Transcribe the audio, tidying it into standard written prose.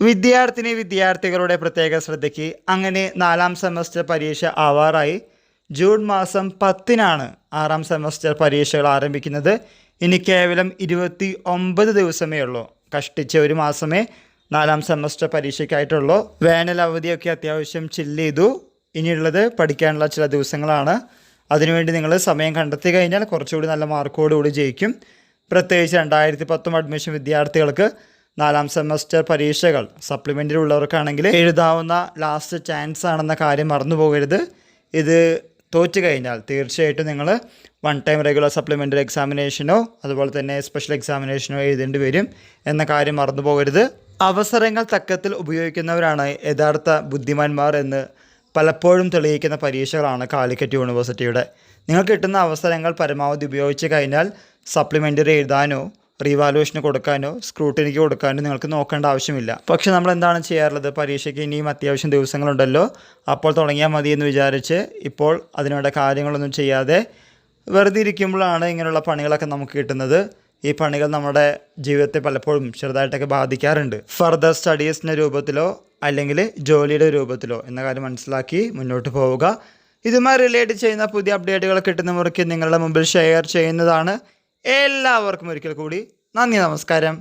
വിദ്യാർത്ഥികളുടെ പ്രത്യേക ശ്രദ്ധയ്ക്ക് അങ്ങനെ 4ാം സെമസ്റ്റർ പരീക്ഷ ആവാറായി. ജൂൺ മാസം 10-നാണ് 6ാം സെമസ്റ്റർ പരീക്ഷകൾ ആരംഭിക്കുന്നത്. ഇനി കേവലം 29 ദിവസമേ ഉള്ളൂ. കഷ്ടിച്ച് ഒരു മാസമേ 4ാം സെമസ്റ്റർ പരീക്ഷയ്ക്കായിട്ടുള്ളൂ. വേനൽ അവധിയൊക്കെ അത്യാവശ്യം ചില്ല് ചെയ്തു. ഇനിയുള്ളത് പഠിക്കാനുള്ള ചില ദിവസങ്ങളാണ്. അതിനുവേണ്ടി നിങ്ങൾ സമയം കണ്ടെത്തി കഴിഞ്ഞാൽ കുറച്ചുകൂടി നല്ല മാർക്കോടുകൂടി ജയിക്കും. പ്രത്യേകിച്ച് 2010 അഡ്മിഷൻ വിദ്യാർത്ഥികൾക്ക് 4ാം സെമസ്റ്റർ പരീക്ഷകൾ സപ്ലിമെൻ്ററിലുള്ളവർക്കാണെങ്കിൽ എഴുതാവുന്ന ലാസ്റ്റ് ചാൻസ് ആണെന്ന കാര്യം മറന്നു പോകരുത്. ഇത് തോറ്റു കഴിഞ്ഞാൽ തീർച്ചയായിട്ടും നിങ്ങൾ 1 ടൈം റെഗുലർ സപ്ലിമെൻ്ററി എക്സാമിനേഷനോ അതുപോലെ തന്നെ സ്പെഷ്യൽ എക്സാമിനേഷനോ എഴുതേണ്ടി വരും എന്ന കാര്യം മറന്നു പോകരുത്. അവസരങ്ങൾ തക്കത്തിൽ ഉപയോഗിക്കുന്നവരാണ് യഥാർത്ഥ ബുദ്ധിമാന്മാർ എന്ന് പലപ്പോഴും തെളിയിക്കുന്ന പരീക്ഷകളാണ് കാലിക്കറ്റ് യൂണിവേഴ്സിറ്റിയുടെ. നിങ്ങൾ കിട്ടുന്ന അവസരങ്ങൾ പരമാവധി ഉപയോഗിച്ച് കഴിഞ്ഞാൽ സപ്ലിമെൻ്ററി എഴുതാനോ റീവാലുവേഷന് കൊടുക്കാനോ സ്ക്രൂട്ടിനിക്ക് കൊടുക്കാനോ നിങ്ങൾക്ക് നോക്കേണ്ട ആവശ്യമില്ല. പക്ഷെ നമ്മൾ എന്താണ് ചെയ്യാറുള്ളത്? പരീക്ഷയ്ക്ക് ഇനിയും അത്യാവശ്യം ദിവസങ്ങളുണ്ടല്ലോ, അപ്പോൾ തുടങ്ങിയാൽ മതി എന്ന് വിചാരിച്ച് ഇപ്പോൾ അതിനുള്ള കാര്യങ്ങളൊന്നും ചെയ്യാതെ വെറുതെ ഇരിക്കുമ്പോഴാണ് ഇങ്ങനെയുള്ള പണികളൊക്കെ നമുക്ക് കിട്ടുന്നത്. ഈ പണികൾ നമ്മുടെ ജീവിതത്തെ പലപ്പോഴും ചെറുതായിട്ടൊക്കെ ബാധിക്കാറുണ്ട്. ഫർദർ സ്റ്റഡീസിൻ്റെ രൂപത്തിലോ അല്ലെങ്കിൽ ജോലിയുടെ രൂപത്തിലോ എന്ന കാര്യം മനസ്സിലാക്കി മുന്നോട്ട് പോവുക. ഇതുമായി റിലേറ്റ് ചെയ്യുന്ന പുതിയ അപ്ഡേറ്റുകൾ കിട്ടുന്നവർക്ക് നിങ്ങളുടെ മുമ്പിൽ ഷെയർ ചെയ്യുന്നതാണ്. എല്ലാവർക്കും ഒരിക്കൽ കൂടി നന്ദി, നമസ്കാരം.